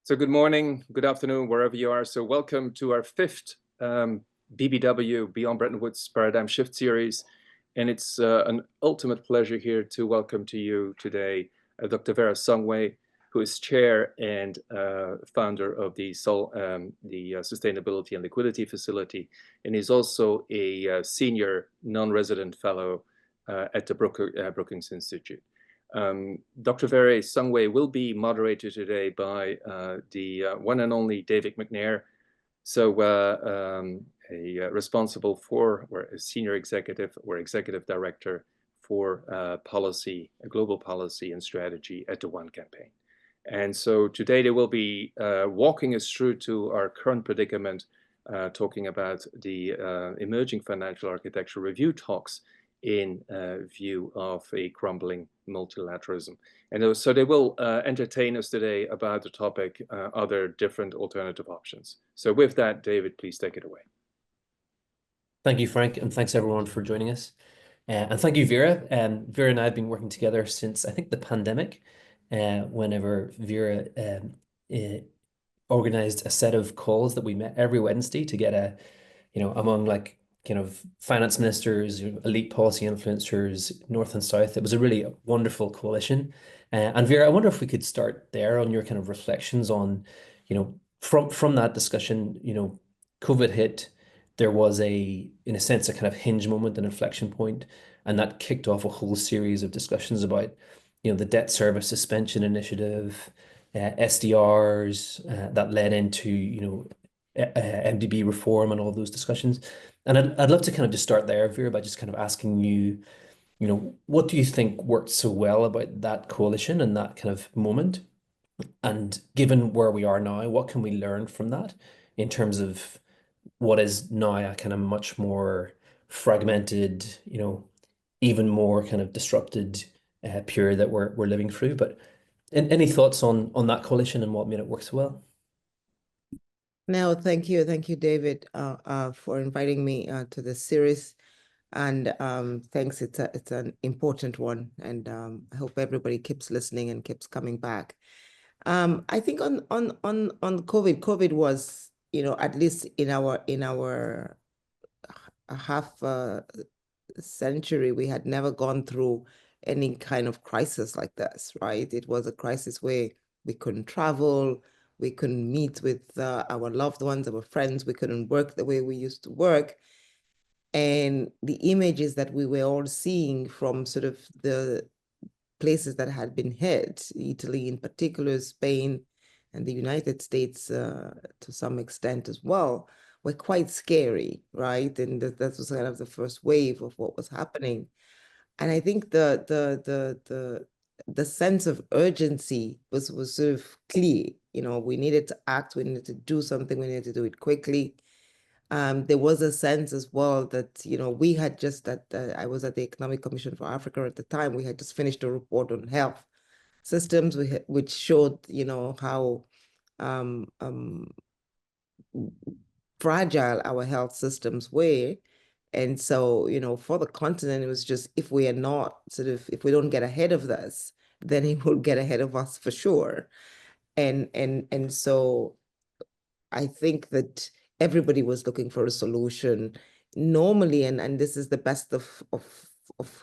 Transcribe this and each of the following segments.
So good morning, good afternoon, wherever you are. So welcome to our fifth BBW, Beyond Bretton Woods Paradigm Shift series. And it's an ultimate pleasure here to welcome to you today Dr. Vera Songwe, who is chair and founder of the Sustainability and Liquidity Facility. And he's also a senior non-resident fellow at the Brookings Institute. Dr. Vera Songwe will be moderated today by the one and only David McNair, so responsible for, or a senior executive or executive director for policy, global policy and strategy at the One Campaign. And so today they will be walking us through to our current predicament, talking about the emerging financial architecture review talks in view of a crumbling multilateralism. And so they will entertain us today about the topic, other different alternative options. So with that, David, please take it away. Thank you, Frank, and thanks everyone for joining us. And thank you, Vera. Vera and I have been working together since, I think, the pandemic, whenever Vera organized a set of calls that we met every Wednesday to get among kind of finance ministers, elite policy influencers, North and South. It was a really wonderful coalition. And Vera, I wonder if we could start there on your kind of reflections on, from that discussion, COVID hit, there was in a sense, a kind of hinge moment, an inflection point, and that kicked off a whole series of discussions about, the debt service suspension initiative, SDRs, that led into, MDB reform and all those discussions. And I'd love to kind of just start there, Vera, by just kind of asking you, what do you think worked so well about that coalition and that kind of moment? And given where we are now, what can we learn from that in terms of what is now a kind of much more fragmented, even more kind of disrupted period that we're living through? But any thoughts on that coalition and what made it work so well? No, thank you, David, for inviting me to this series, and thanks. It's an important one, and I hope everybody keeps listening and keeps coming back. I think on COVID was, at least in our half century, we had never gone through any kind of crisis like this, right? It was a crisis where we couldn't travel. We couldn't meet with our loved ones, our friends. We couldn't work the way we used to work. And the images that we were all seeing from sort of the places that had been hit, Italy in particular, Spain, and the United States to some extent as well, were quite scary, right? And that was kind of the first wave of what was happening. And I think the sense of urgency was sort of clear. We needed to act, we needed to do something, we needed to do it quickly. There was a sense as well that, we had just, I was at the Economic Commission for Africa at the time, we had just finished a report on health systems, which showed, how fragile our health systems were. And so, for the continent, it was just, if we don't get ahead of this, then it will get ahead of us for sure. And so I think that everybody was looking for a solution normally, and this is the best of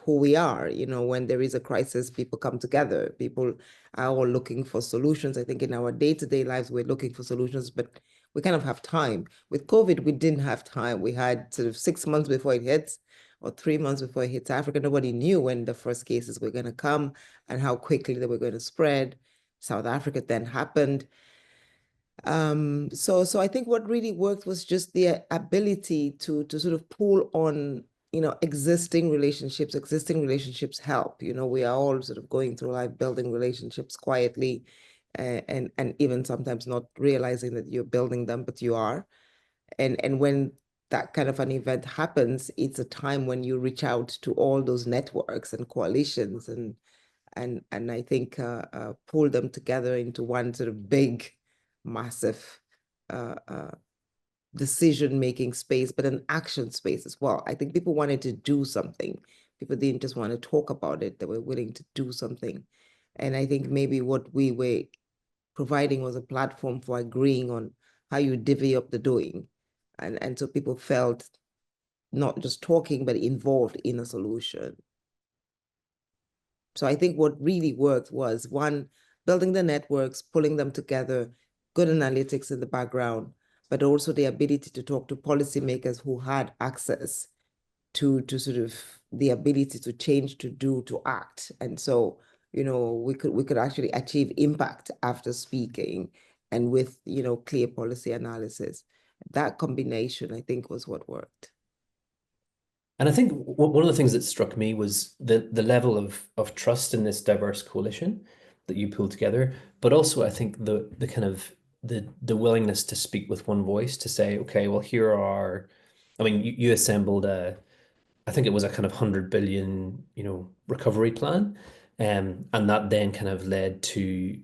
who we are. When there is a crisis, people come together. People are all looking for solutions. I think in our day-to-day lives, we're looking for solutions, but we kind of have time. With COVID, we didn't have time. We had sort of 6 months before it hits, or 3 months before it hits Africa. Nobody knew when the first cases were going to come and how quickly they were going to spread. South Africa then happened. So I think what really worked was just the ability to sort of pull on, existing relationships help. We are all sort of going through life building relationships quietly, and even sometimes not realizing that you're building them, but you are. And when that kind of an event happens, it's a time when you reach out to all those networks and coalitions and I think pull them together into one sort of big, massive decision-making space, but an action space as well. I think people wanted to do something. People didn't just want to talk about it. They were willing to do something. And I think maybe what we were providing was a platform for agreeing on how you divvy up the doing. And so people felt not just talking, but involved in a solution. So I think what really worked was, one, building the networks, pulling them together, good analytics in the background, but also the ability to talk to policymakers who had access to sort of the ability to change, to do, to act. And so, we could actually achieve impact after speaking and with, clear policy analysis. That combination, I think, was what worked. And I think one of the things that struck me was the level of trust in this diverse coalition that you pulled together, but also I think the kind of the willingness to speak with one voice, to say, okay, well, here are, I mean, you assembled I think it was a kind of 100 billion, recovery plan. And that then kind of led to,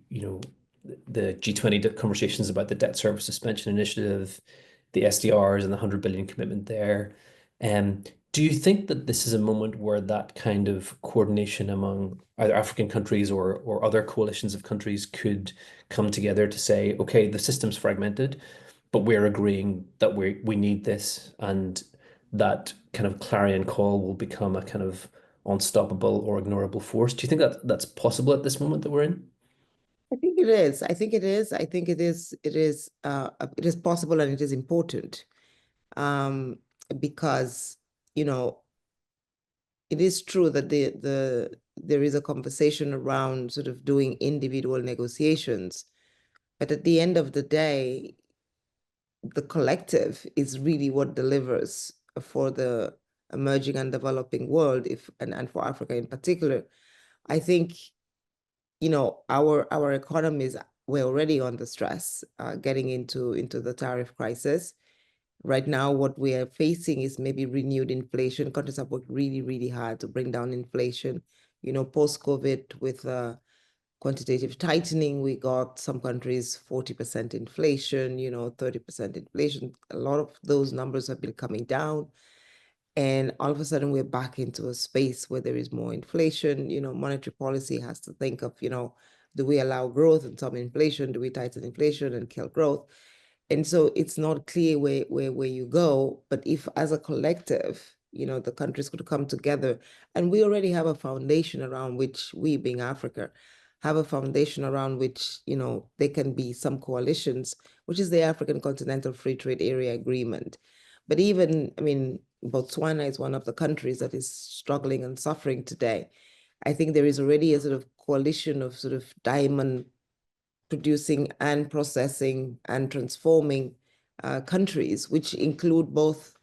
the G20 conversations about the debt service suspension initiative, the SDRs and the 100 billion commitment there. Do you think that this is a moment where that kind of coordination among either African countries or other coalitions of countries could come together to say, okay, the system's fragmented, but we're agreeing that we need this, and that kind of clarion call will become a kind of unstoppable or ignorable force? Do you think that that's possible at this moment that we're in? I think it is. I think it is. I think it is. It is possible, and it is important, because it is true that there is a conversation around sort of doing individual negotiations, but at the end of the day, the collective is really what delivers for the emerging and developing world, and for Africa in particular. I think, our economies were already under stress, getting into the tariff crisis. Right now, what we are facing is maybe renewed inflation. Countries have worked really, really hard to bring down inflation. Post-COVID with quantitative tightening, we got some countries 40% inflation, 30% inflation. A lot of those numbers have been coming down. And all of a sudden, we're back into a space where there is more inflation. Monetary policy has to think of, do we allow growth and some inflation? Do we tighten inflation and kill growth? And so it's not clear where you go. But if, as a collective, the countries could come together, and we already have a foundation around which, we being Africa, have a foundation around which, there can be some coalitions, which is the African Continental Free Trade Area Agreement. But even, Botswana is one of the countries that is struggling and suffering today. I think there is already a sort of coalition of sort of diamond producing and processing and transforming countries, which include both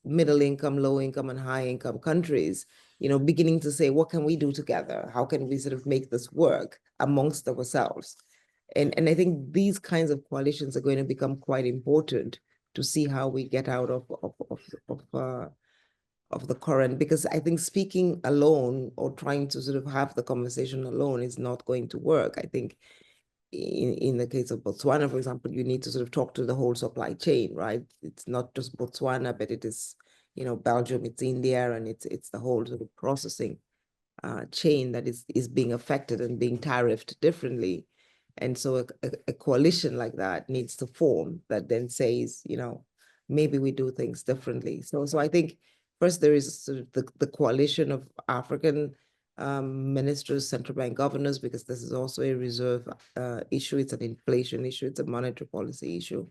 middle income, low income, and high income countries, beginning to say, what can we do together? How can we sort of make this work amongst ourselves? And I think these kinds of coalitions are going to become quite important to see how we get out of the current, because I think speaking alone or trying to sort of have the conversation alone is not going to work. I think in the case of Botswana, for example, you need to sort of talk to the whole supply chain, right? It's not just Botswana, but it is, Belgium, it's India, and it's the whole sort of processing chain that is being affected and being tariffed differently. And so a coalition like that needs to form that then says, maybe we do things differently. So I think first there is sort of the coalition of African ministers, central bank governors, because this is also a reserve issue. It's an inflation issue. It's a monetary policy issue.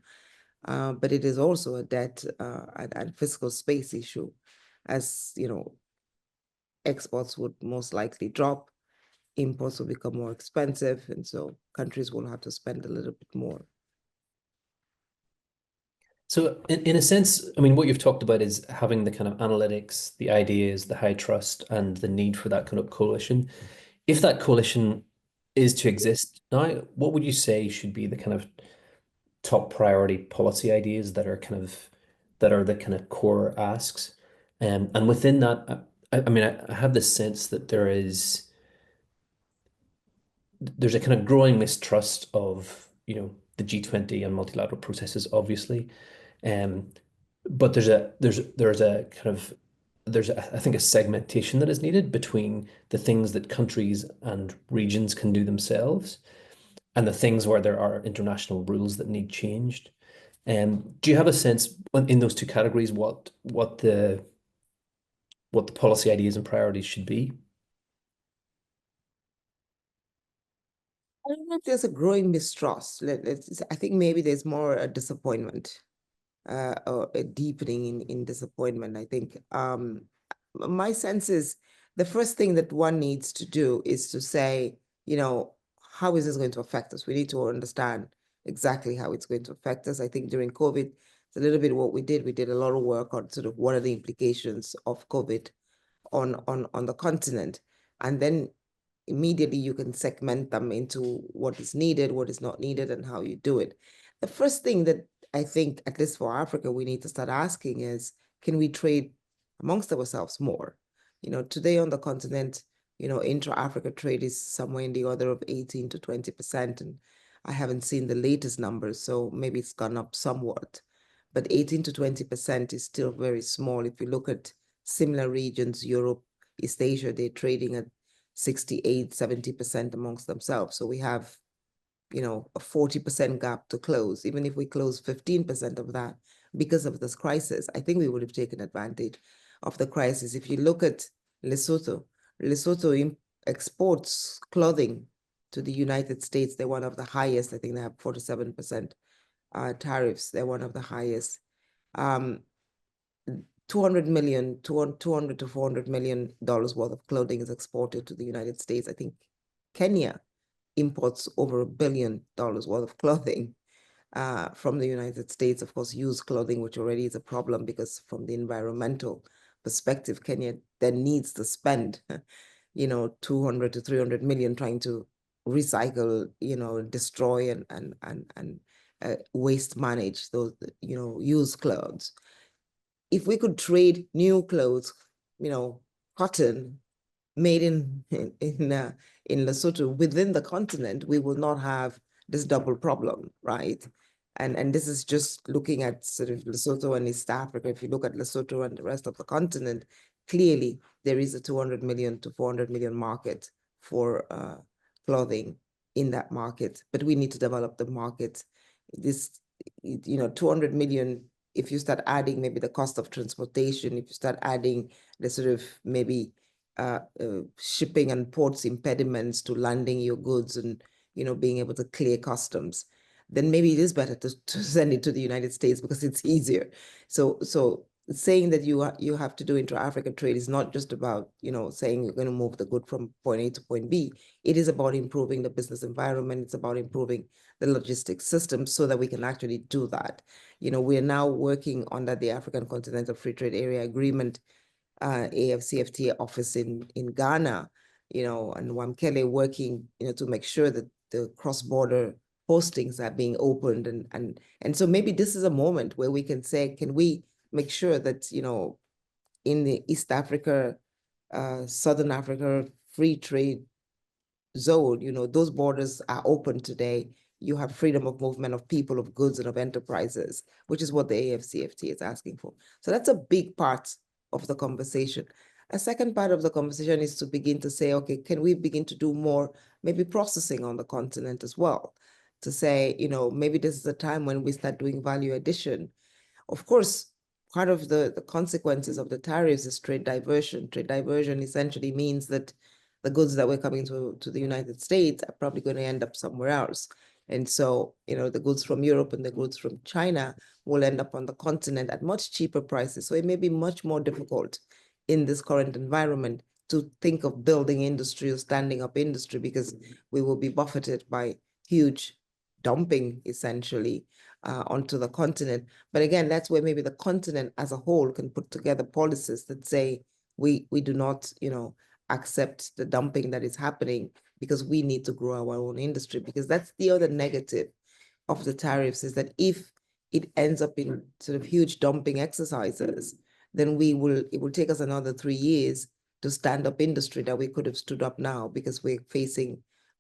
But it is also a debt and fiscal space issue, as, exports would most likely drop, imports will become more expensive, and so countries will have to spend a little bit more. So in a sense, what you've talked about is having the kind of analytics, the ideas, the high trust, and the need for that kind of coalition. If that coalition is to exist now, what would you say should be the kind of top priority policy ideas that are the kind of core asks? And within that, I have this sense that there's a kind of growing mistrust of, the G20 and multilateral processes, obviously. But there's I think a segmentation that is needed between the things that countries and regions can do themselves and the things where there are international rules that need changed. Do you have a sense in those two categories what the policy ideas and priorities should be? I don't know if there's a growing mistrust. I think maybe there's more a disappointment, or a deepening in disappointment. I think my sense is the first thing that one needs to do is to say, how is this going to affect us? We need to understand exactly how it's going to affect us. I think during COVID, it's a little bit what we did. We did a lot of work on sort of what are the implications of COVID on the continent. And then immediately you can segment them into what is needed, what is not needed, and how you do it. The first thing that I think, at least for Africa, we need to start asking is, can we trade amongst ourselves more? Today on the continent, intra-Africa trade is somewhere in the order of 18 to 20%. And I haven't seen the latest numbers, so maybe it's gone up somewhat. But 18 to 20% is still very small. If you look at similar regions, Europe, East Asia, they're trading at 68, 70% amongst themselves. So we have, a 40% gap to close. Even if we close 15% of that because of this crisis, I think we would have taken advantage of the crisis. If you look at Lesotho exports clothing to the United States. They're one of the highest. I think they have 47% tariffs. They're one of the highest. 200 to $400 million worth of clothing is exported to the United States. I think Kenya imports over $1 billion worth of clothing from the United States. Of course, used clothing, which already is a problem because from the environmental perspective, Kenya then needs to spend, 200 to 300 million trying to recycle, destroy and waste manage those, used clothes. If we could trade new clothes, cotton made in Lesotho within the continent, we will not have this double problem, right? And this is just looking at sort of Lesotho and East Africa. If you look at Lesotho and the rest of the continent, clearly there is a 200 million to 400 million market for clothing in that market, but we need to develop the market. This, 200 million, if you start adding maybe the cost of transportation, if you start adding the sort of maybe shipping and ports impediments to landing your goods and, being able to clear customs, then maybe it is better to send it to the United States because it's easier. So saying that you have to do intra-Africa trade is not just about, saying you're going to move the good from point A to point B. It is about improving the business environment. It's about improving the logistics system so that we can actually do that. We are now working under the African Continental Free Trade Area Agreement, AFCFTA office in Ghana, and Wamkele working, to make sure that the cross-border postings are being opened. And so maybe this is a moment where we can say, can we make sure that, in the East Africa, Southern Africa free trade zone, those borders are open today. You have freedom of movement of people, of goods, and of enterprises, which is what the AFCFTA is asking for. So that's a big part of the conversation. A second part of the conversation is to begin to say, okay, can we begin to do more, maybe processing on the continent as well? To say, maybe this is a time when we start doing value addition. Of course, part of the consequences of the tariffs is trade diversion. Trade diversion essentially means that the goods that were coming to the United States are probably going to end up somewhere else. And so, the goods from Europe and the goods from China will end up on the continent at much cheaper prices. So it may be much more difficult in this current environment to think of building industry or standing up industry because we will be buffeted by huge dumping, essentially, onto the continent. But again, that's where maybe the continent as a whole can put together policies that say we do not, accept the dumping that is happening because we need to grow our own industry. Because that's the other negative of the tariffs, is that if it ends up in sort of huge dumping exercises, then it will take us another 3 years to stand up industry that we could have stood up now because we're facing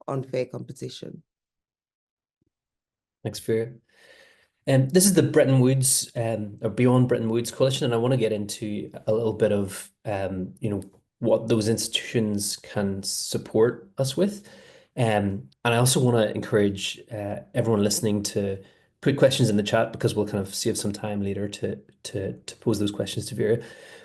unfair competition. Thanks, Vera. This is the Bretton Woods or Beyond Bretton Woods coalition, and I want to get into a little bit of what those institutions can support us with. And I also want to encourage everyone listening to put questions in the chat, because we'll kind of save some time later to pose those questions to Vera.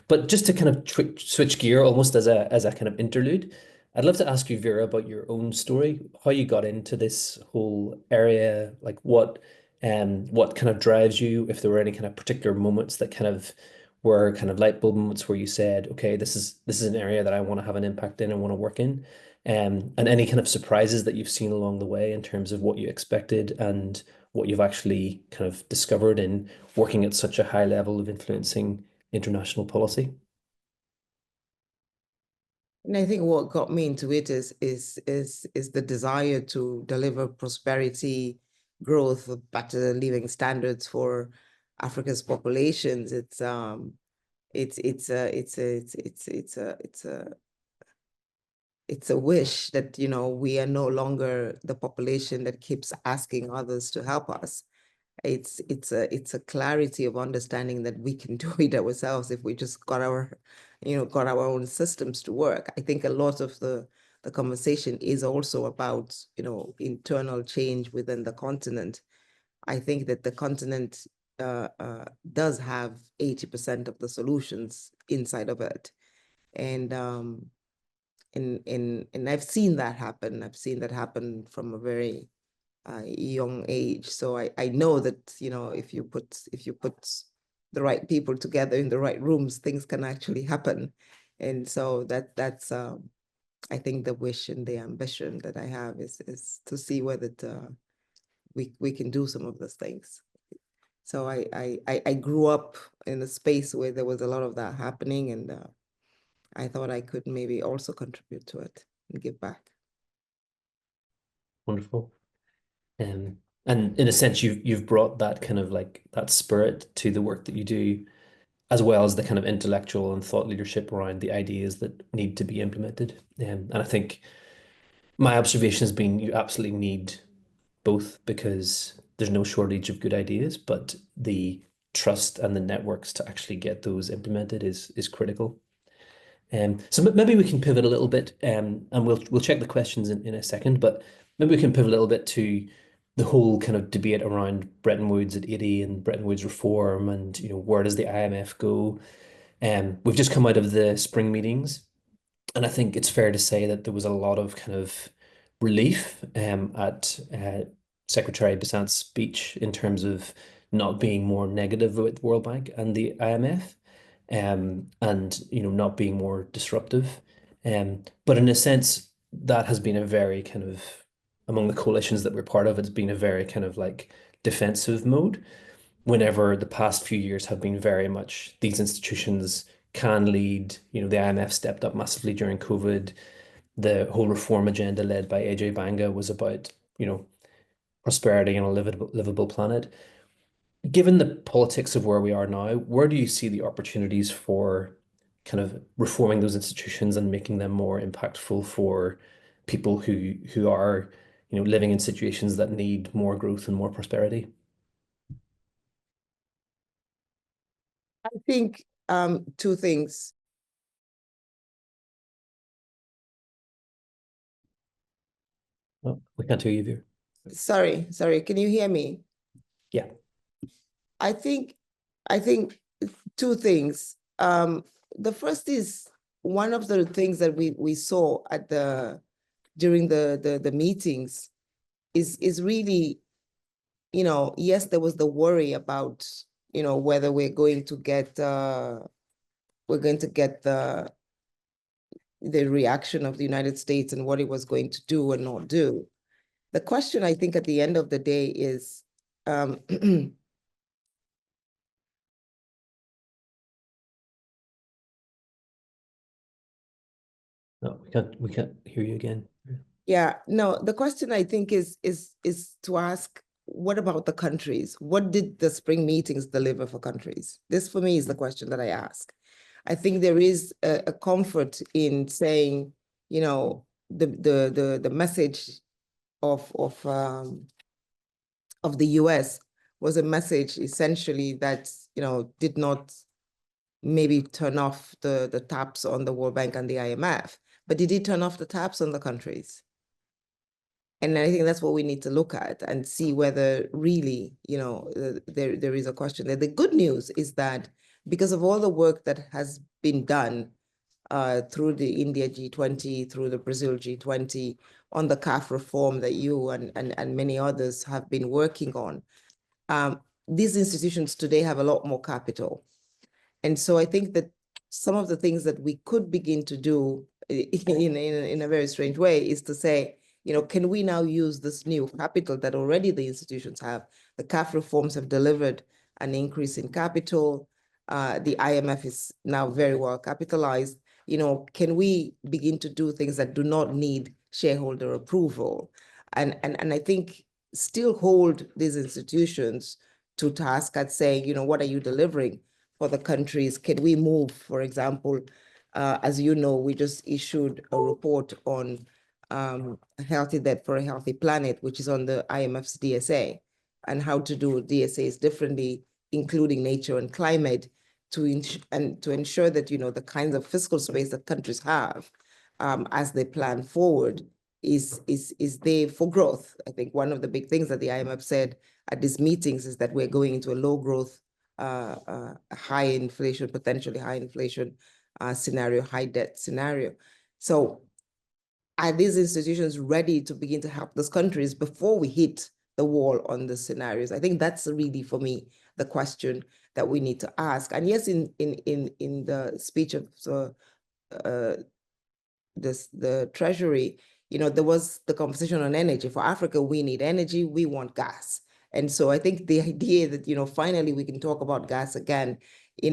But just to kind of switch gear almost as a kind of interlude, I'd love to ask you, Vera, about your own story, how you got into this whole area, like what kind of drives you, if there were any kind of particular moments that kind of were kind of light bulb moments where you said, okay, this is an area that I want to have an impact in and want to work in. And any kind of surprises that you've seen along the way in terms of what you expected and what you've actually kind of discovered in working at such a high level of influencing international policy. And I think what got me into it is the desire to deliver prosperity, growth, better living standards for Africa's populations. It's a wish that, you know, we are no longer the population that keeps asking others to help us. It's a clarity of understanding that we can do it ourselves if we just got our own systems to work. I think a lot of the conversation is also about, you know, internal change within the continent. I think that the continent does have 80% of the solutions inside of it. And I've seen that happen. I've seen that happen from a very young age. So I know that, you know, if you put the right people together in the right rooms, things can actually happen. And so that's I think the wish and the ambition that I have is to see whether we can do some of those things. So I grew up in a space where there was a lot of that happening, and I thought I could maybe also contribute to it and give back. Wonderful. And in a sense, you've brought that kind of like that spirit to the work that you do, as well as the kind of intellectual and thought leadership around the ideas that need to be implemented. And I think my observation has been you absolutely need both, because there's no shortage of good ideas, but the trust and the networks to actually get those implemented is critical. So maybe we can pivot a little bit, and we'll check the questions in a second, but maybe we can pivot a little bit to the whole kind of debate around Bretton Woods at 80 and Bretton Woods reform, and, you know, where does the IMF go? We've just come out of the spring meetings, and I think it's fair to say that there was a lot of kind of relief at Secretary Besant's speech in terms of not being more negative with World Bank and the IMF, and, you know, not being more disruptive. But in a sense, that has been a very kind of, among the coalitions that we're part of, it's been a very kind of like defensive mode, whenever the past few years have been very much these institutions can lead. You know, the IMF stepped up massively during COVID. The whole reform agenda led by Ajay Banga was about, you know, prosperity and a livable planet. Given the politics of where we are now, where do you see the opportunities for kind of reforming those institutions and making them more impactful for people who are, you know, living in situations that need more growth and more prosperity? I think two things. Oh, we can't hear you, Vera. Sorry, can you hear me? Yeah. I think two things. The first is one of the things that we saw at during the meetings is really, you know, yes, there was the worry about, you know, whether we're going to get the reaction of the United States and what it was going to do and not do. The question, I think, at the end of the day is, No, we can't hear you again. yeah, no, the question I think is to ask, what about the countries? What did the spring meetings deliver for countries? This for me is the question that I ask. I think there is a comfort in saying, you know, the message of the US was a message essentially that, you know, did not maybe turn off the taps on the World Bank and the IMF, but did it turn off the taps on the countries? And I think that's what we need to look at and see whether really, there is a question there. The good news is that because of all the work that has been done through the India G20, through the Brazil G20, on the CAF reform that you and many others have been working on, these institutions today have a lot more capital. And so I think that some of the things that we could begin to do in a very strange way is to say, can we now use this new capital that already the institutions have? The CAF reforms have delivered an increase in capital. The IMF is now very well capitalized. Can we begin to do things that do not need shareholder approval? And I think still hold these institutions to task at saying, what are you delivering for the countries? Can we move, for example, as you know, we just issued a report on healthy debt for a healthy planet, which is on the IMF's DSA, and how to do DSAs differently, including nature and climate, to ensure that the kinds of fiscal space that countries have as they plan forward is there for growth. I think one of the big things that the IMF said at these meetings is that we're going into a low growth, high inflation, potentially high inflation scenario, high debt scenario. So are these institutions ready to begin to help those countries before we hit the wall on the scenarios? I think that's really, for me, the question that we need to ask. And yes, in the speech of the Treasury, there was the conversation on energy. For Africa, we need energy, we want gas. And so I think the idea that, finally we can talk about gas again as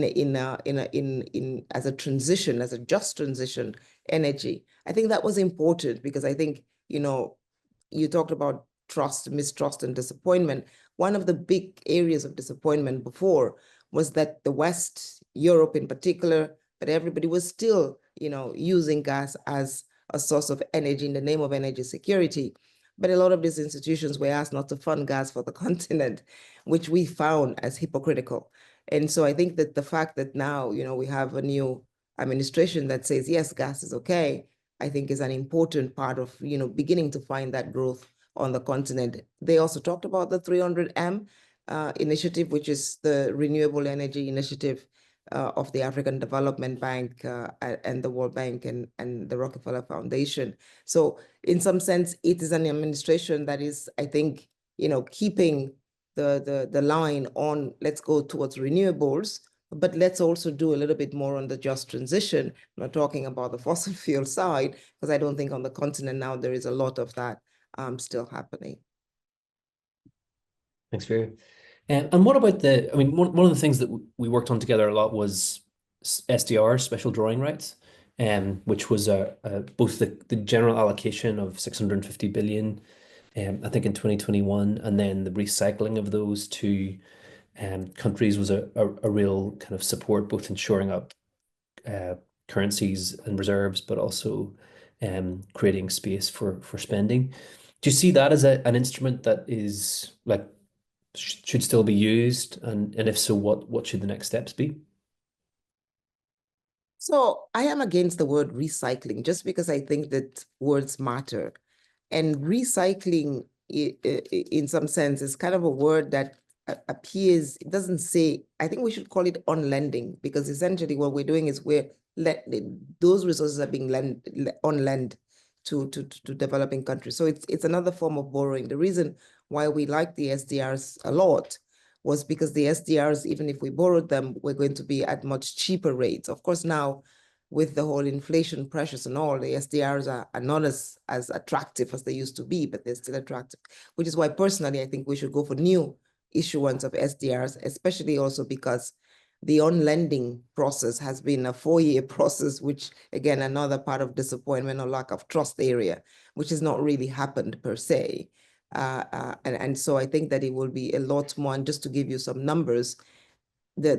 a transition, as a just transition energy. I think that was important because I think, you talked about trust, mistrust, and disappointment. One of the big areas of disappointment before was that the West, Europe in particular, but everybody was still, using gas as a source of energy in the name of energy security. But a lot of these institutions were asked not to fund gas for the continent, which we found as hypocritical. And so I think that the fact that now, we have a new administration that says, yes, gas is okay, I think is an important part of, beginning to find that growth on the continent. They also talked about the 300M initiative, which is the renewable energy initiative of the African Development Bank and the World Bank and the Rockefeller Foundation. So in some sense, it is an administration that is, I think, keeping the line on, let's go towards renewables, but let's also do a little bit more on the just transition. I'm not talking about the fossil fuel side, because I don't think on the continent now there is a lot of that still happening. Thanks, Vera. And what about one of the things that we worked on together a lot was SDR, special drawing rights, which was both the general allocation of 650 billion, I think in 2021, and then the recycling of those to countries was a real kind of support, both in shoring up currencies and reserves, but also creating space for spending. Do you see that as an instrument that is should still be used, and if so, what should the next steps be? So I am against the word recycling, just because I think that words matter. And recycling, in some sense, is kind of a word that appears, it doesn't say, I think we should call it on-lending, because essentially what we're doing is those resources are being on-lend to developing countries. So it's another form of borrowing. The reason why we like the SDRs a lot was because the SDRs, even if we borrowed them, we're going to be at much cheaper rates. Of course, now with the whole inflation pressures and all, the SDRs are not as attractive as they used to be, but they're still attractive, which is why personally, I think we should go for new issuance of SDRs, especially also because the on-lending process has been a 4-year process, which again, another part of disappointment or lack of trust area, which has not really happened per se. And so I think that it will be a lot more, and just to give you some numbers, the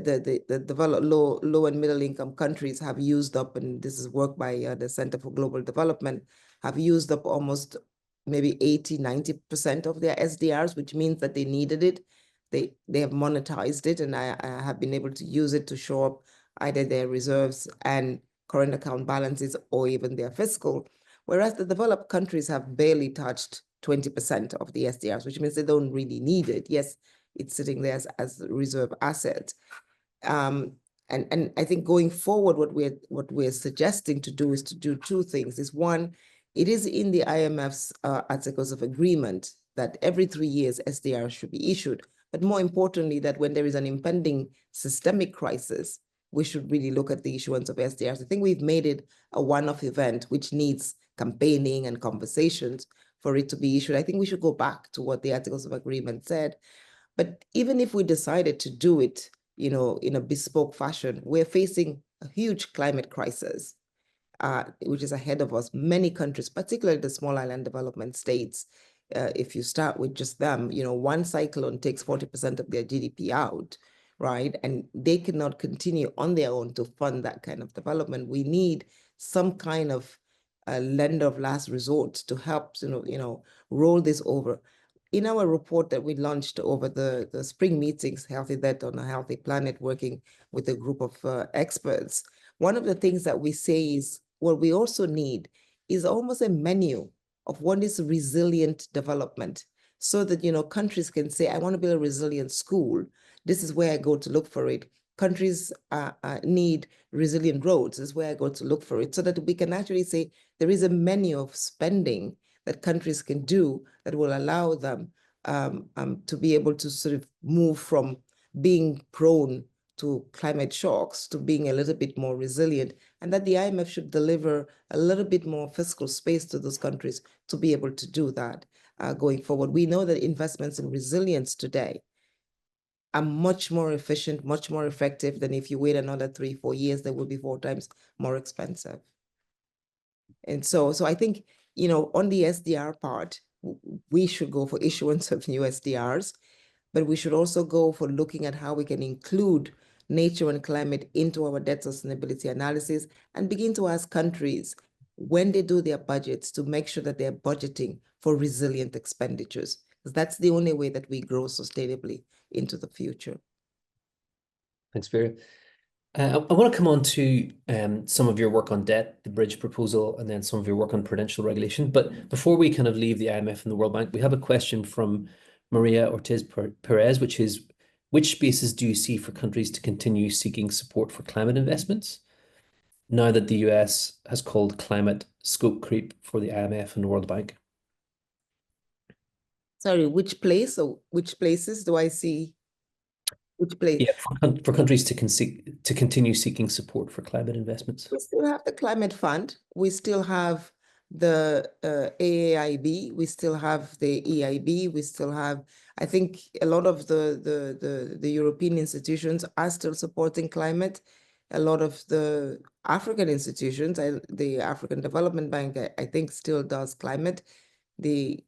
developed low and middle income countries have used up, and this is work by the Center for Global Development, have used up almost maybe 80–90% of their SDRs, which means that they needed it. They have monetized it, and I have been able to use it to show up either their reserves and current account balances or even their fiscal, whereas the developed countries have barely touched 20% of the SDRs, which means they don't really need it. Yes, it's sitting there as a reserve asset. And I think going forward, what we're suggesting to do is to do two things. Is one, it is in the IMF's articles of agreement that every 3 years SDRs should be issued. But more importantly, that when there is an impending systemic crisis, we should really look at the issuance of SDRs. I think we've made it a one-off event, which needs campaigning and conversations for it to be issued. I think we should go back to what the articles of agreement said. But even if we decided to do it, in a bespoke fashion, we're facing a huge climate crisis, which is ahead of us. Many countries, particularly the small island development states, if you start with just them, one cyclone takes 40% of their GDP out, right? And they cannot continue on their own to fund that kind of development. We need some kind of lender of last resort to help, roll this over. In our report that we launched over the spring meetings, Healthy Debt on a Healthy Planet, working with a group of experts, one of the things that we say is what we also need is almost a menu of what is resilient development, so that, countries can say, I want to build a resilient school. This is where I go to look for it. Countries need resilient roads. This is where I go to look for it, so that we can actually say there is a menu of spending that countries can do that will allow them to be able to sort of move from being prone to climate shocks to being a little bit more resilient, and that the IMF should deliver a little bit more fiscal space to those countries to be able to do that going forward. We know that investments in resilience today are much more efficient, much more effective than if you wait another 3-4 years, they will be 4 times more expensive. And so I think, on the SDR part, we should go for issuance of new SDRs, but we should also go for looking at how we can include nature and climate into our debt sustainability analysis, and begin to ask countries when they do their budgets to make sure that they're budgeting for resilient expenditures, because that's the only way that we grow sustainably into the future. Thanks, Vera. I want to come on to some of your work on debt, the bridge proposal, and then some of your work on prudential regulation. But before we kind of leave the IMF and the World Bank, we have a question from Maria Ortiz Perez, which is, which spaces do you see for countries to continue seeking support for climate investments now that the US has called climate scope creep for the IMF and the World Bank? Sorry, which place or which places do I see? Which place? Yeah, for countries to continue seeking support for climate investments. We still have the climate fund. We still have the AAIB. We still have the EIB. We still have, I think, a lot of the European institutions are still supporting climate. A lot of the African institutions, the African Development Bank, I think, still does climate. The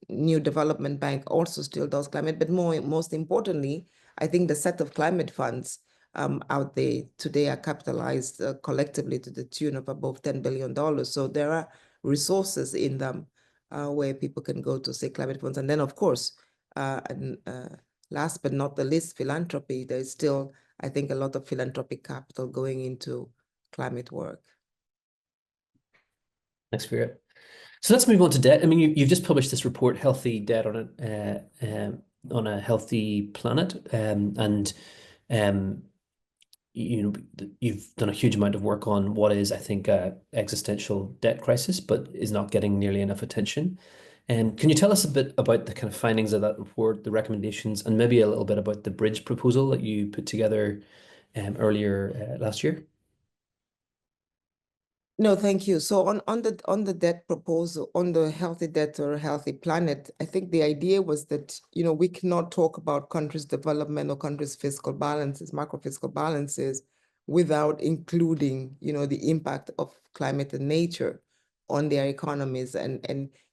New Development Bank also still does climate, but most importantly, I think the set of climate funds out there today are capitalized collectively to the tune of above $10 billion. So there are resources in them where people can go to say climate funds. And then, of course, last but not the least, philanthropy. There's still, I think, a lot of philanthropic capital going into climate work. Thanks, Vera. So let's move on to debt. I mean, you've just published this report, Healthy Debt on a Healthy Planet, you've done a huge amount of work on what is, I think, an existential debt crisis, but is not getting nearly enough attention. Can you tell us a bit about the kind of findings of that report, the recommendations, and maybe a little bit about the bridge proposal that you put together earlier last year? No, thank you. So on the debt proposal, on the healthy debt or a healthy planet, I think the idea was that, we cannot talk about countries' development or countries' fiscal balances, macro fiscal balances, without including, the impact of climate and nature on their economies. And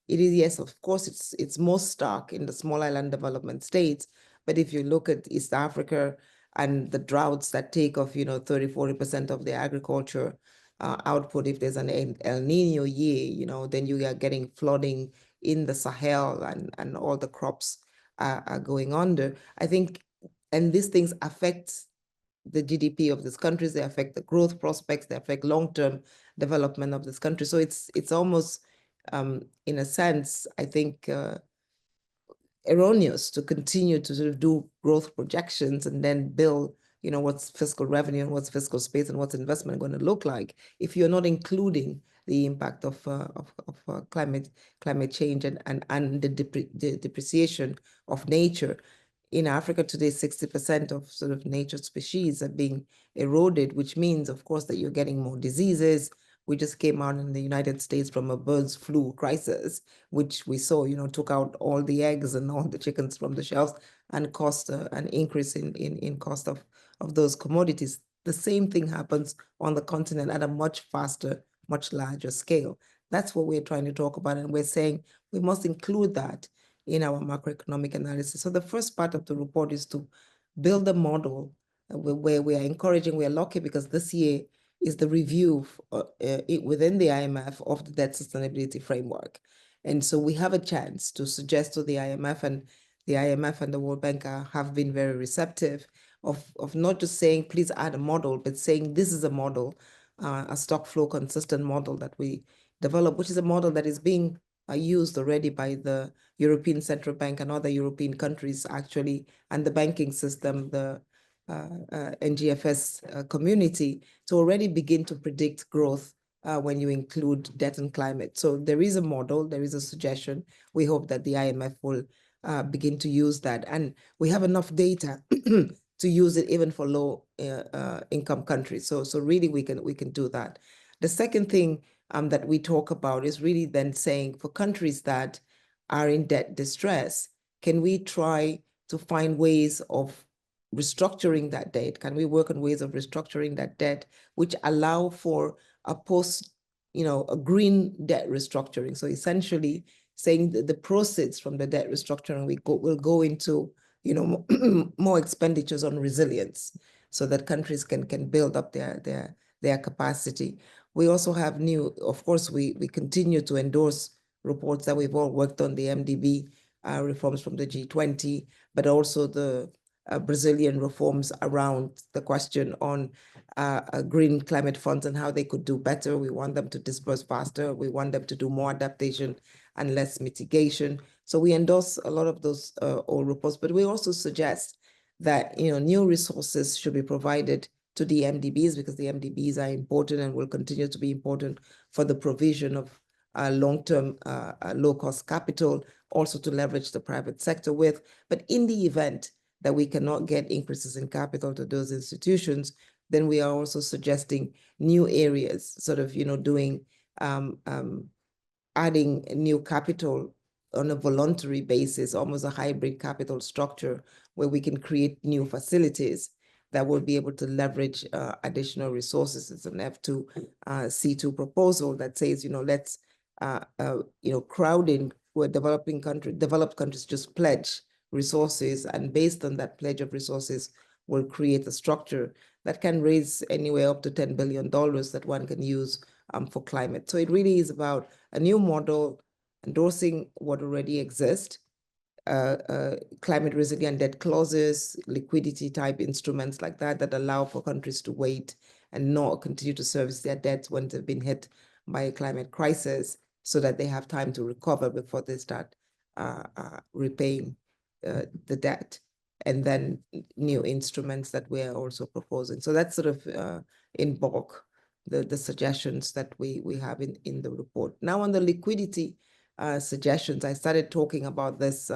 it is, yes, of course, it's most stark in the small island development states. But if you look at East Africa and the droughts that take off, 30-40% of their agriculture output, if there's an El Nino year, then you are getting flooding in the Sahel, and all the crops are going under. I think, and these things affect the GDP of these countries, they affect the growth prospects, they affect long-term development of this country. So it's almost in a sense, I think, erroneous to continue to sort of do growth projections and then build, what's fiscal revenue and what's fiscal space and what's investment going to look like if you're not including the impact of climate change and the depreciation of nature. In Africa today, 60% of sort of nature species are being eroded, which means, of course, that you're getting more diseases. We just came out in the United States from a birds flu crisis, which we saw, took out all the eggs and all the chickens from the shelves and caused an increase in cost of those commodities. The same thing happens on the continent at a much faster, much larger scale. That's what we're trying to talk about. And we're saying we must include that in our macroeconomic analysis. So the first part of the report is to build a model where we are encouraging, we are lucky because this year is the review within the IMF of the debt sustainability framework. And so we have a chance to suggest to the IMF, and the IMF and the World Bank have been very receptive of not just saying, please add a model, but saying this is a model, a stock flow consistent model that we develop, which is a model that is being used already by the European Central Bank and other European countries actually, and the banking system, the NGFS community, to already begin to predict growth when you include debt and climate. So there is a model, there is a suggestion. We hope that the IMF will begin to use that. And we have enough data to use it even for low income countries. So really we can do that. The second thing that we talk about is really then saying for countries that are in debt distress, can we try to find ways of restructuring that debt? Can we work on ways of restructuring that debt, which allow for a a green debt restructuring? So essentially saying that the proceeds from the debt restructuring will go into, more expenditures on resilience so that countries can build up their capacity. We also have of course, we continue to endorse reports that we've all worked on, the MDB reforms from the G20, but also the Brazilian reforms around the question on green climate funds and how they could do better. We want them to disperse faster. We want them to do more adaptation and less mitigation. So we endorse a lot of those old reports, but we also suggest that new resources should be provided to the MDBs, because the MDBs are important and will continue to be important for the provision of long-term low-cost capital, also to leverage the private sector with. But in the event that we cannot get increases in capital to those institutions, then we are also suggesting new areas, sort of, doing, adding new capital on a voluntary basis, almost a hybrid capital structure, where we can create new facilities that will be able to leverage additional resources. It's an F2, C2 proposal that says, let's, crowd in where developed countries just pledge resources, and based on that pledge of resources, will create a structure that can raise anywhere up to $10 billion that one can use for climate. So it really is about a new model, endorsing what already exists, climate resilient debt clauses, liquidity type instruments like that allow for countries to wait and not continue to service their debts when they've been hit by a climate crisis, so that they have time to recover before they start repaying the debt. And then new instruments that we're also proposing. So that's sort of in bulk the suggestions that we have in the report. Now on the liquidity suggestions, I started talking about this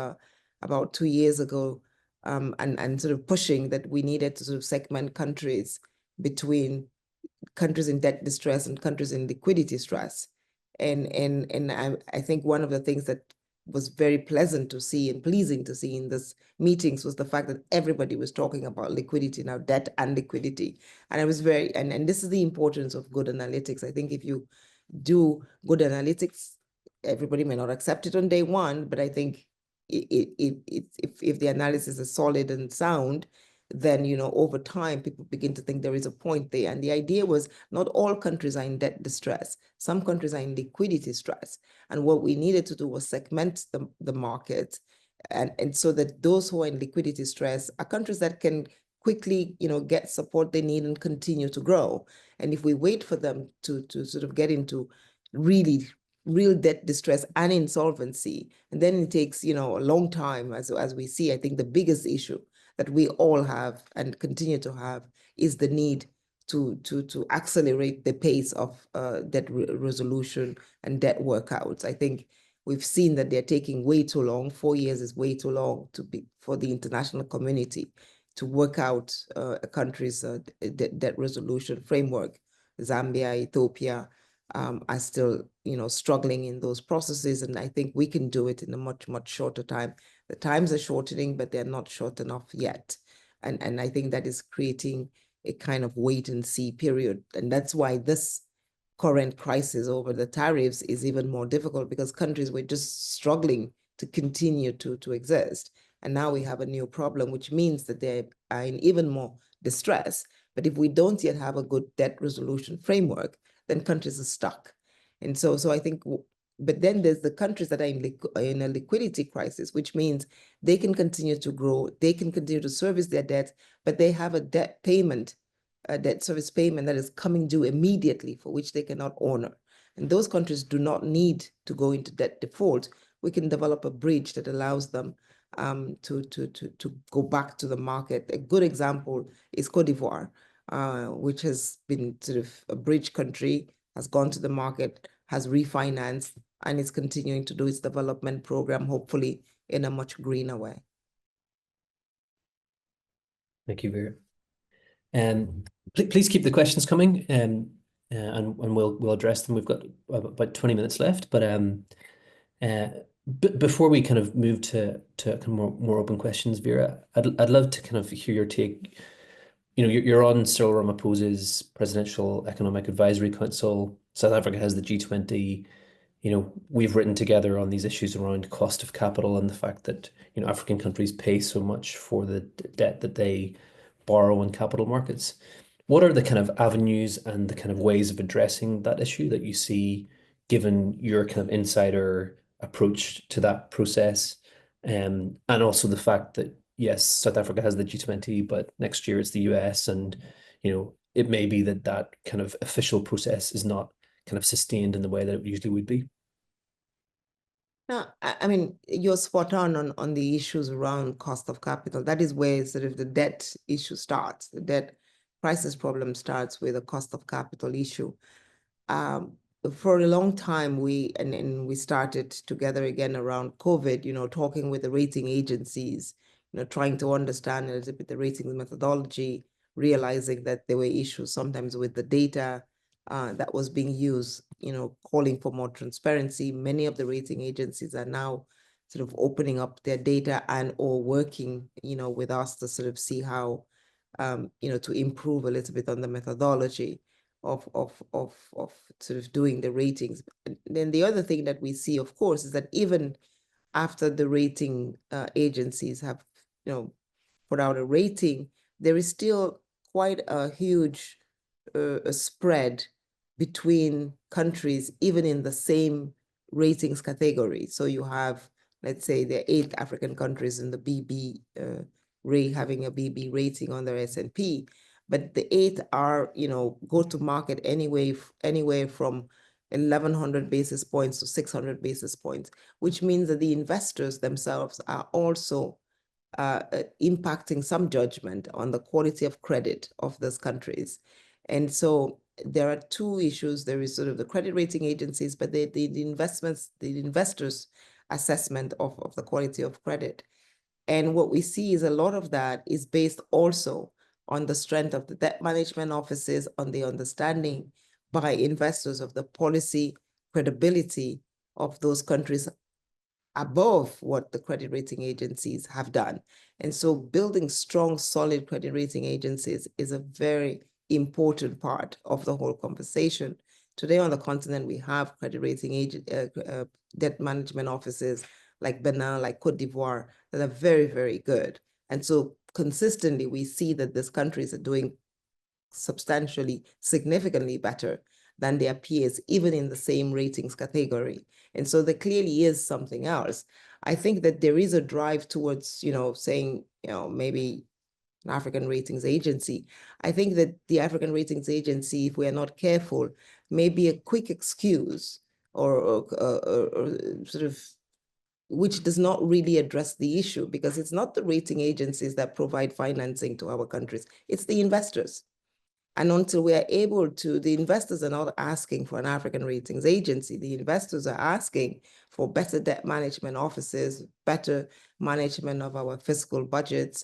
about 2 years ago, and sort of pushing that we needed to sort of segment countries between countries in debt distress and countries in liquidity stress. And I think one of the things that was very pleasant to see and pleasing to see in this meetings was the fact that everybody was talking about liquidity now, debt and liquidity. And I was and this is the importance of good analytics. I think if you do good analytics, everybody may not accept it on day one, but I think if the analysis is solid and sound, then, over time, people begin to think there is a point there. And the idea was not all countries are in debt distress. Some countries are in liquidity stress. And what we needed to do was segment the market. And so that those who are in liquidity stress are countries that can quickly, get support they need and continue to grow. And if we wait for them to sort of get into really real debt distress and insolvency. And then it takes, a long time, as we see. I think the biggest issue that we all have and continue to have is the need to accelerate the pace of debt resolution and debt workouts. I think we've seen that they're taking way too long. 4 years is way too long for the international community to work out a country's debt resolution framework. Zambia, Ethiopia are still, struggling in those processes, and I think we can do it in a much, much shorter time. The times are shortening, but they're not short enough yet, and I think that is creating a kind of wait and see period, and that's why this current crisis over the tariffs is even more difficult, because countries were just struggling to continue to exist. And now we have a new problem, which means that they are in even more distress. But if we don't yet have a good debt resolution framework, then countries are stuck. And so I think, but then there's the countries that are in a liquidity crisis, which means they can continue to grow, they can continue to service their debts, but they have a debt service payment that is coming due immediately, for which they cannot honor. And those countries do not need to go into debt default. We can develop a bridge that allows them to go back to the market. A good example is Cote d'Ivoire, which has been sort of a bridge country, has gone to the market, has refinanced, and is continuing to do its development program, hopefully in a much greener way. Thank you, Vera. Please keep the questions coming, and we'll address them. We've got about 20 minutes left, but before we kind of move to kind of more open questions, Vera, I'd love to kind of hear your take. You're on Cyril Ramaphosa's Presidential Economic Advisory Council. South Africa has the G20. We've written together on these issues around cost of capital and the fact that African countries pay so much for the debt that they borrow in capital markets. What are the kind of avenues and the kind of ways of addressing that issue that you see, given your kind of insider approach to that process, and also the fact that, yes, South Africa has the G20, but next year it's the US, and it may be that kind of official process is not kind of sustained in the way that it usually would be. No, I mean, you're spot on the issues around cost of capital. That is where sort of the debt issue starts. The debt crisis problem starts with a cost of capital issue. For a long time, we started together again around COVID, talking with the rating agencies, trying to understand a little bit the rating methodology, realizing that there were issues sometimes with the data that was being used, calling for more transparency. Many of the rating agencies are now sort of opening up their data and or working, with us to sort of see how, to improve a little bit on the methodology of sort of doing the ratings. And then the other thing that we see, of course, is that even after the rating agencies have, put out a rating, there is still quite a huge spread between countries, even in the same ratings category. So you have, let's say, there are 8 African countries in the BB having a BB rating on their S&P, but the 8 are, go to market anywhere from 1,100 basis points to 600 basis points, which means that the investors themselves are also impacting some judgment on the quality of credit of those countries. And so there are 2 issues. There is sort of the credit rating agencies, but the investors' assessment of the quality of credit. And what we see is a lot of that is based also on the strength of the debt management offices, on the understanding by investors of the policy credibility of those countries above what the credit rating agencies have done. And so building strong, solid credit rating agencies is a very important part of the whole conversation. Today on the continent, we have credit rating debt management offices like Benin, like Cote d'Ivoire, that are very, very good. And so consistently, we see that these countries are doing substantially, significantly better than their peers, even in the same ratings category. And so there clearly is something else. I think that there is a drive towards, saying, maybe an African ratings agency. I think that the African ratings agency, if we are not careful, may be a quick excuse or sort of, which does not really address the issue, because it's not the rating agencies that provide financing to our countries, it's the investors. And until we are able to, the investors are not asking for an African ratings agency. The investors are asking for better debt management offices, better management of our fiscal budgets.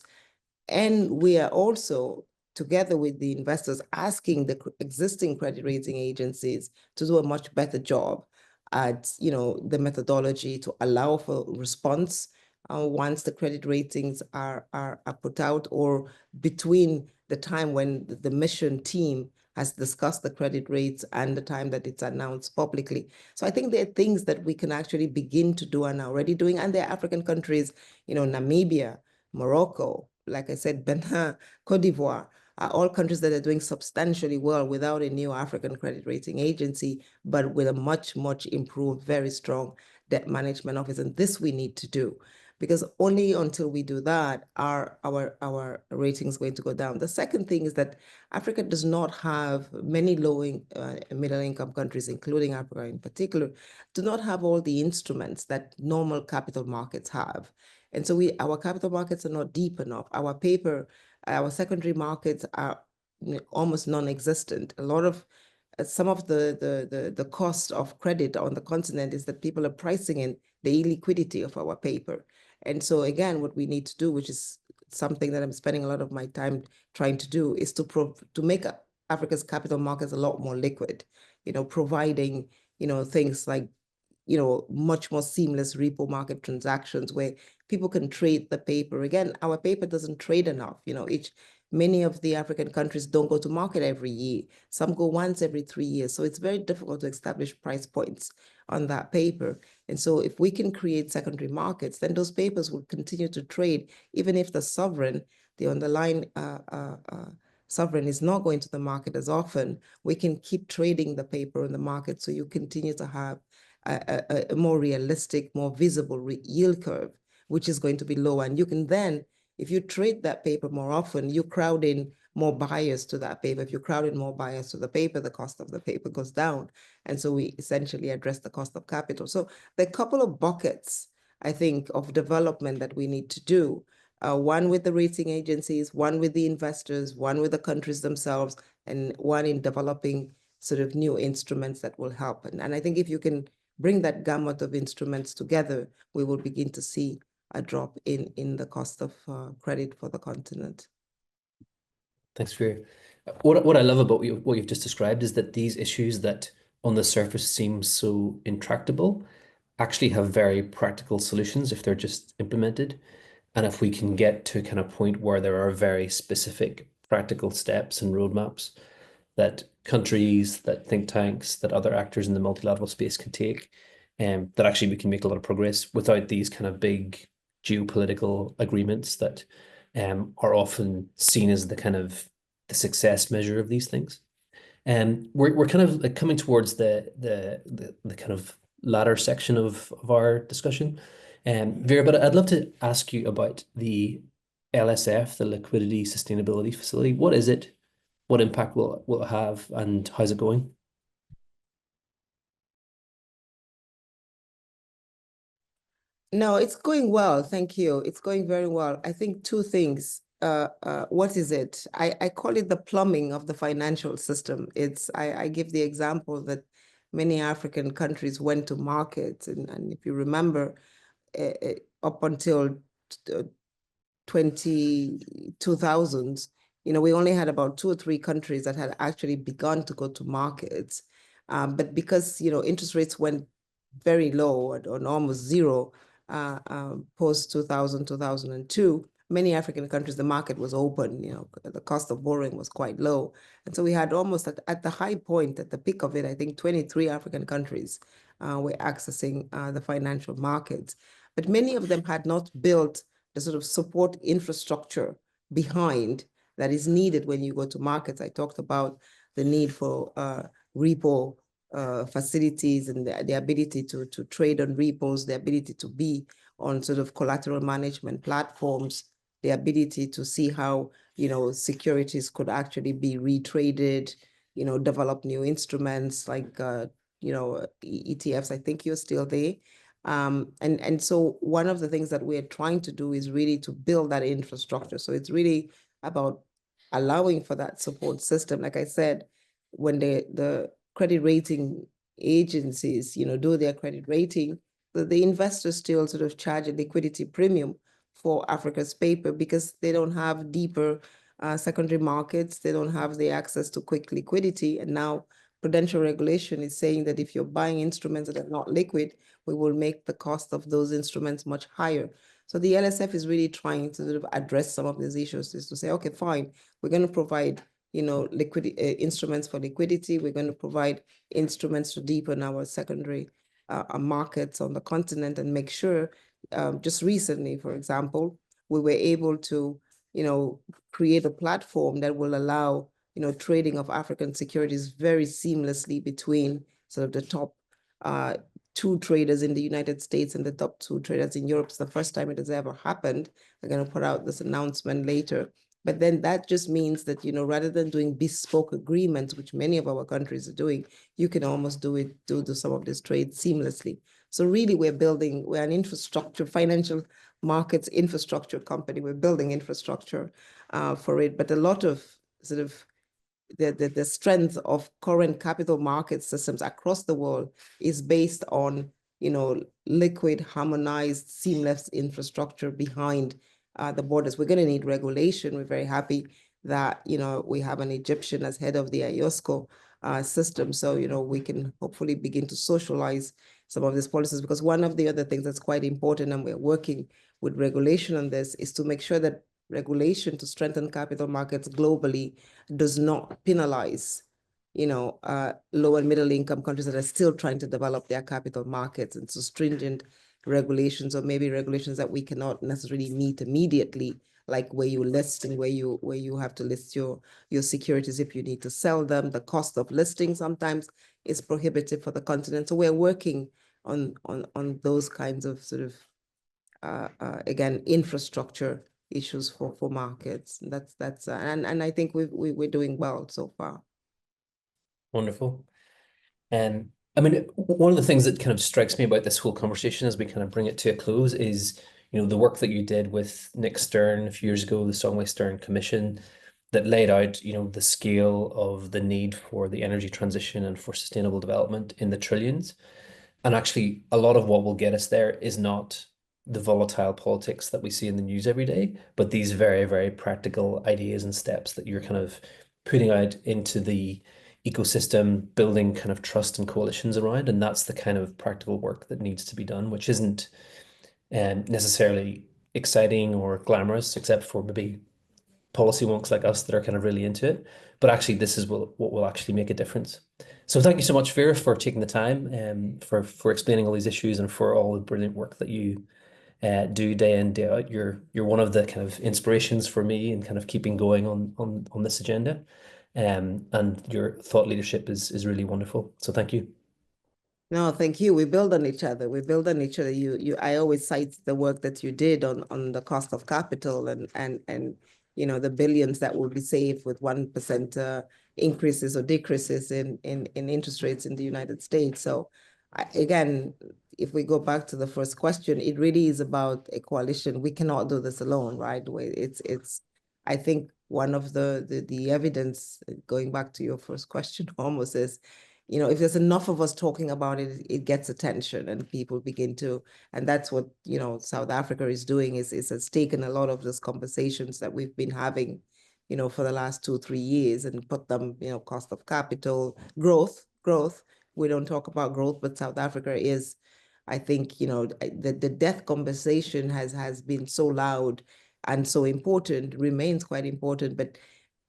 And we are also, together with the investors, asking the existing credit rating agencies to do a much better job at, the methodology to allow for response once the credit ratings are put out, or between the time when the mission team has discussed the credit rates and the time that it's announced publicly. So I think there are things that we can actually begin to do and are already doing. And there are African countries, Namibia, Morocco, like I said, Benin, Cote d'Ivoire, are all countries that are doing substantially well without a new African credit rating agency, but with a much, much improved, very strong debt management office. And this we need to do, because only until we do that are our ratings going to go down. The second thing is that Africa does not have, many low middle income countries, including Africa in particular, do not have all the instruments that normal capital markets have. And so our capital markets are not deep enough. Our paper, our secondary markets are almost non-existent. A lot of some of the cost of credit on the continent is that people are pricing in the illiquidity of our paper. And so again, what we need to do, which is something that I'm spending a lot of my time trying to do, is to make Africa's capital markets a lot more liquid, providing, things like, much more seamless repo market transactions where people can trade the paper. Again, our paper doesn't trade enough. Many of the African countries don't go to market every year. Some go once every 3 years. So it's very difficult to establish price points on that paper. And so if we can create secondary markets, then those papers will continue to trade, even if the sovereign, the underlying sovereign, is not going to the market as often. We can keep trading the paper in the market, so you continue to have a more realistic, more visible yield curve, which is going to be low. And you can then, if you trade that paper more often, you crowd in more buyers to that paper. If you crowd in more buyers to the paper, the cost of the paper goes down. And so we essentially address the cost of capital. So there are a couple of buckets, I think, of development that we need to do. One with the rating agencies, one with the investors, one with the countries themselves, and one in developing sort of new instruments that will help. And I think if you can bring that gamut of instruments together, we will begin to see a drop in the cost of credit for the continent. Thanks, Vera. What I love about what you've just described is that these issues that on the surface seem so intractable actually have very practical solutions if they're just implemented. And if we can get to a kind of point where there are very specific practical steps and roadmaps that countries, that think tanks, that other actors in the multilateral space can take, that actually we can make a lot of progress without these kind of big geopolitical agreements that are often seen as the kind of the success measure of these things. We're kind of like coming towards the kind of latter section of our discussion. Vera, but I'd love to ask you about the LSF, the Liquidity Sustainability Facility. What is it? What impact will it have, and how's it going? No, it's going well. Thank you. It's going very well. I think two things. What is it? I call it the plumbing of the financial system. I give the example that many African countries went to markets, and if you remember, up until 2000s, we only had about 2 or 3 countries that had actually begun to go to markets. But because, interest rates went very low or almost zero post 2000, 2002, many African countries, the market was open, the cost of borrowing was quite low. And so we had almost at the high point, at the peak of it, I think 23 African countries were accessing the financial markets. But many of them had not built the sort of support infrastructure behind that is needed when you go to markets. I talked about the need for repo facilities and the ability to trade on repos, the ability to be on sort of collateral management platforms, the ability to see how, securities could actually be retraded, develop new instruments like, ETFs. I think you're still there. And so one of the things that we're trying to do is really to build that infrastructure. So it's really about allowing for that support system. Like I said, when the credit rating agencies, do their credit rating, the investors still sort of charge a liquidity premium for Africa's paper because they don't have deeper secondary markets. They don't have the access to quick liquidity. And now prudential regulation is saying that if you're buying instruments that are not liquid, we will make the cost of those instruments much higher. So the LSF is really trying to sort of address some of these issues, is to say, okay, fine, we're going to provide liquidity instruments for liquidity. We're going to provide instruments to deepen our secondary markets on the continent and make sure. Just recently, for example, we were able to, create a platform that will allow, trading of African securities very seamlessly between sort of the top 2 traders in the United States and the top 2 traders in Europe. It's the first time it has ever happened. We're going to put out this announcement later. But then that just means that, rather than doing bespoke agreements, which many of our countries are doing, you can almost do some of this trade seamlessly. So really we're an infrastructure, financial markets infrastructure company. We're building infrastructure for it, but a lot of sort of the strength of current capital market systems across the world is based on, liquid, harmonized, seamless infrastructure behind the borders. We're going to need regulation. We're very happy that, we have an Egyptian as head of the IOSCO system. So, we can hopefully begin to socialize some of these policies, because one of the other things that's quite important, and we're working with regulation on this, is to make sure that regulation to strengthen capital markets globally does not penalize, low and middle income countries that are still trying to develop their capital markets. And so stringent regulations, or maybe regulations that we cannot necessarily meet immediately, like where you list and where you have to list your securities if you need to sell them. The cost of listing sometimes is prohibitive for the continent. So we're working on those kinds of sort of again, infrastructure issues for markets. That's and I think we're doing well so far. Wonderful. I mean, one of the things that kind of strikes me about this whole conversation as we kind of bring it to a close is, the work that you did with Nick Stern a few years ago, the Songwe Stern Commission, that laid out, the scale of the need for the energy transition and for sustainable development in the trillions. And actually, a lot of what will get us there is not the volatile politics that we see in the news every day, but these very, very practical ideas and steps that you're kind of putting out into the ecosystem, building kind of trust and coalitions around. And that's the kind of practical work that needs to be done, which isn't necessarily exciting or glamorous, except for maybe policy wonks like us that are kind of really into it. But actually, this is what will actually make a difference. So thank you so much, Vera, for taking the time for explaining all these issues and for all the brilliant work that you do day in, day out. You're one of the kind of inspirations for me and kind of keeping going on this agenda. And your thought leadership is really wonderful. So thank you. No, thank you. We build on each other. We build on each other. I always cite the work that you did on the cost of capital and the billions that will be saved with 1% increases or decreases in interest rates in the United States. So again, if we go back to the first question, it really is about a coalition. We cannot do this alone, right? It's I think one of the evidence, going back to your first question almost, is, if there's enough of us talking about it, it gets attention and people begin to, and that's what, South Africa is doing, is has taken a lot of those conversations that we've been having, for the last 2-3 years and put them, cost of capital, growth. We don't talk about growth, but South Africa is, I think, the death conversation has been so loud and so important, remains quite important. But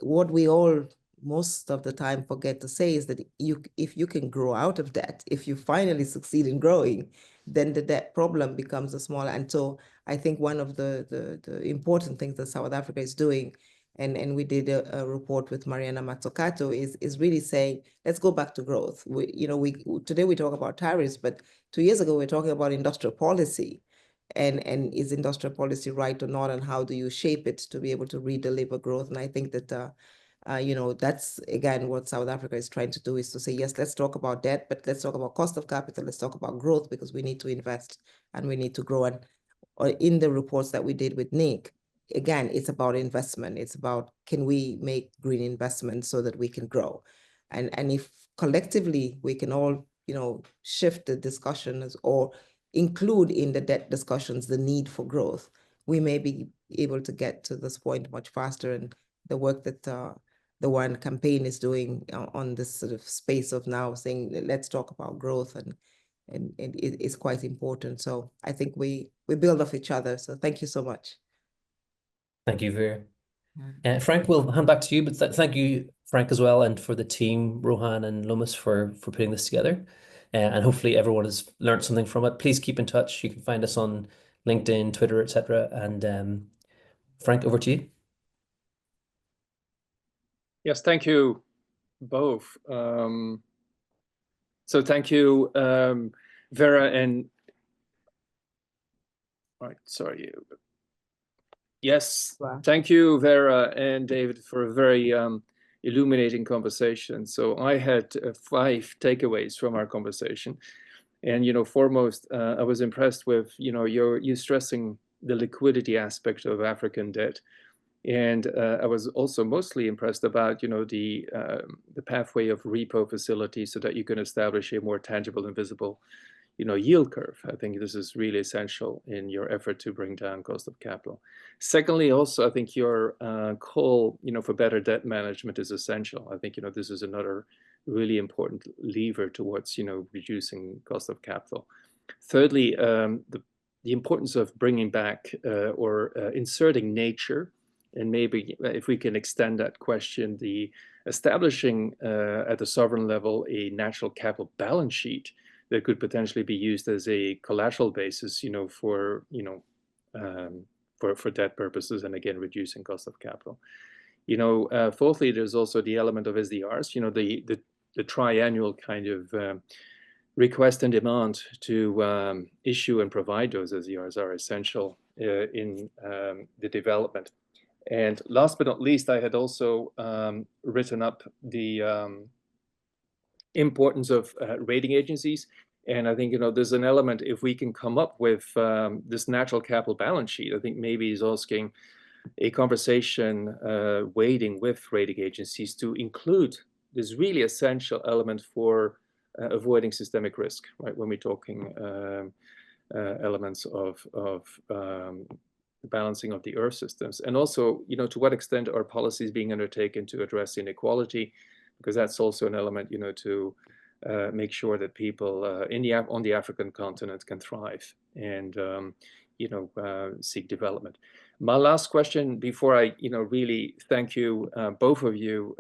what we all most of the time forget to say is that if you can grow out of debt, if you finally succeed in growing, then the debt problem becomes a smaller. And so I think one of the important things that South Africa is doing, and we did a report with Mariana Mazzucato, is really saying, let's go back to growth. Today we talk about tariffs, but 2 years ago we were talking about industrial policy. And is industrial policy right or not, and how do you shape it to be able to redeliver growth? And I think that That's again what South Africa is trying to do, is to say, yes, let's talk about debt, but let's talk about cost of capital, let's talk about growth, because we need to invest and we need to grow. And in the reports that we did with Nick, again, it's about investment. It's about, can we make green investments so that we can grow? And if collectively we can all, shift the discussions or include in the debt discussions the need for growth, we may be able to get to this point much faster. And the work that the One campaign is doing on this sort of space of now saying, let's talk about growth, and it is quite important. So I think we build off each other. So thank you so much. Thank you, Vera. Frank, we'll hand back to you, but thank you, Frank, as well, and for the team, Rohan and Lomas, for putting this together. And hopefully everyone has learned something from it. Please keep in touch. You can find us on LinkedIn, Twitter, etc. And Frank, over to you. Yes, thank you both. So thank you, Vera, and right, sorry. Yes, wow. Thank you, Vera and David, for a very illuminating conversation. So I had 5 takeaways from our conversation. And, foremost, I was impressed with, you stressing the liquidity aspect of African debt. And I was also mostly impressed about, the pathway of repo facilities so that you can establish a more tangible and visible, yield curve. I think this is really essential in your effort to bring down cost of capital. Secondly, also, I think your call, for better debt management is essential. I think, this is another really important lever towards, reducing cost of capital. Thirdly, the importance of bringing back or inserting nature. And maybe if we can extend that question, the establishing at the sovereign level a natural capital balance sheet that could potentially be used as a collateral basis, for debt purposes, and again reducing cost of capital. Fourthly, there's also the element of SDRs. The triannual kind of request and demand to issue and provide those SDRs are essential in the development. And last but not least, I had also written up the importance of rating agencies. And I think, there's an element, if we can come up with this natural capital balance sheet, I think maybe is asking a conversation waiting with rating agencies to include this really essential element for avoiding systemic risk, right? When we're talking elements of balancing of the Earth systems. And also, to what extent are policies being undertaken to address inequality, because that's also an element, to make sure that people on the African continent can thrive and, seek development. My last question before I, really thank you, both of you,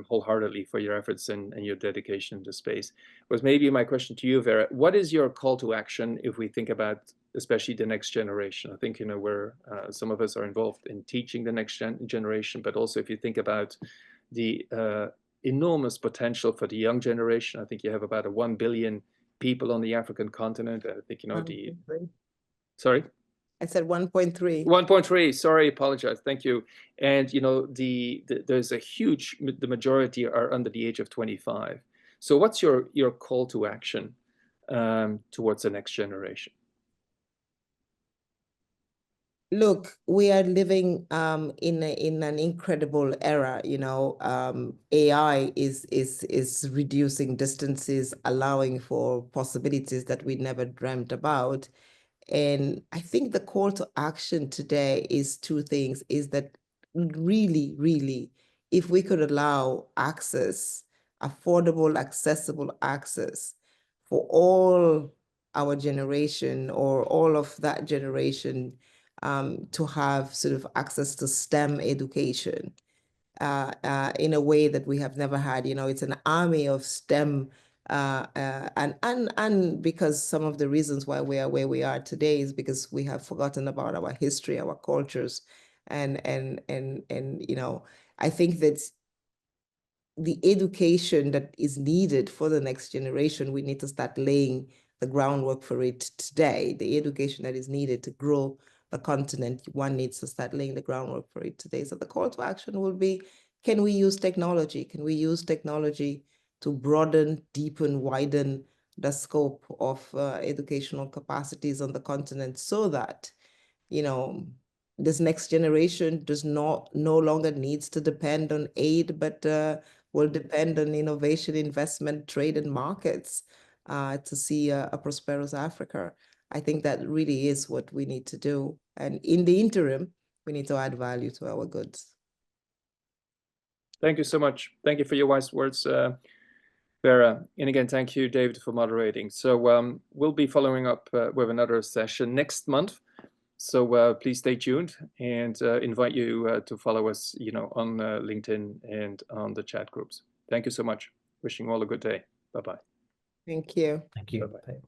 wholeheartedly for your efforts and your dedication to space, was maybe my question to you, Vera. What is your call to action if we think about especially the next generation? I think, where some of us are involved in teaching the next generation, but also if you think about the enormous potential for the young generation. I think you have about 1 billion people on the African continent. I think, sorry? I said 1.3. 1.3, sorry, apologize, thank you. And, there's a huge, the majority are under the age of 25. So what's your call to action towards the next generation? Look, we are living in an incredible era. AI is reducing distances, allowing for possibilities that we never dreamt about. And I think the call to action today is 2 things, is that really, really, if we could allow access, affordable, accessible access for all our generation or all of that generation to have sort of access to STEM education in a way that we have never had. It's an army of STEM and because some of the reasons why we are where we are today is because we have forgotten about our history, our cultures, and I think that the education that is needed for the next generation, we need to start laying the groundwork for it today. The education that is needed to grow the continent, one needs to start laying the groundwork for it today. So the call to action will be can we use technology? Can we use technology to broaden, deepen, widen the scope of educational capacities on the continent so that, you know, this next generation no longer needs to depend on aid, but will depend on innovation, investment, trade, and markets to see a prosperous Africa. I think that really is what we need to do. And in the interim, we need to add value to our goods. Thank you so much. Thank you for your wise words, Vera. And again, thank you, David, for moderating. So we'll be following up with another session next month. So please stay tuned, and invite you to follow us, you know, on LinkedIn and on the chat groups. Thank you so much. Wishing you all a good day. Bye-bye. Thank you. Thank you. Bye-bye. Bye.